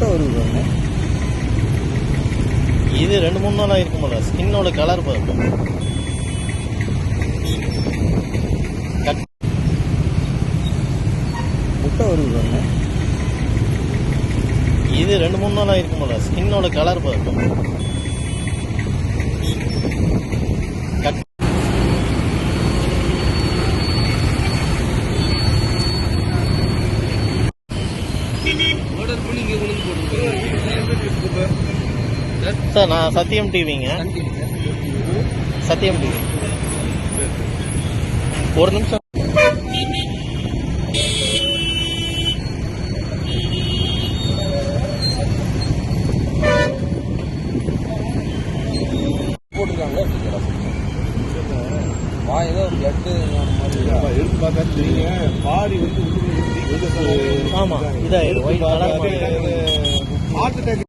முட்டை வருது பாருங்க. இது 2-3 நாளாக இருக்குமில்ல, ஸ்கின்னோட கலர் பாருங்க. முட்டை வருது பாருங்க. இது 2-3 நாளாக இருக்குமில்ல, ஸ்கின்னோட கலர் பாருங்க. சார், நான் சத்தியம் டிவிங்க. சத்தியம் டிவி. ஒரு நிமிஷம். போட்டிருக்காங்க. ஏதோ பிளட்டு எடுத்து பார்த்தா தெரியுங்க. பாடி வந்து ஆமா, இதாயிடும். Heart attack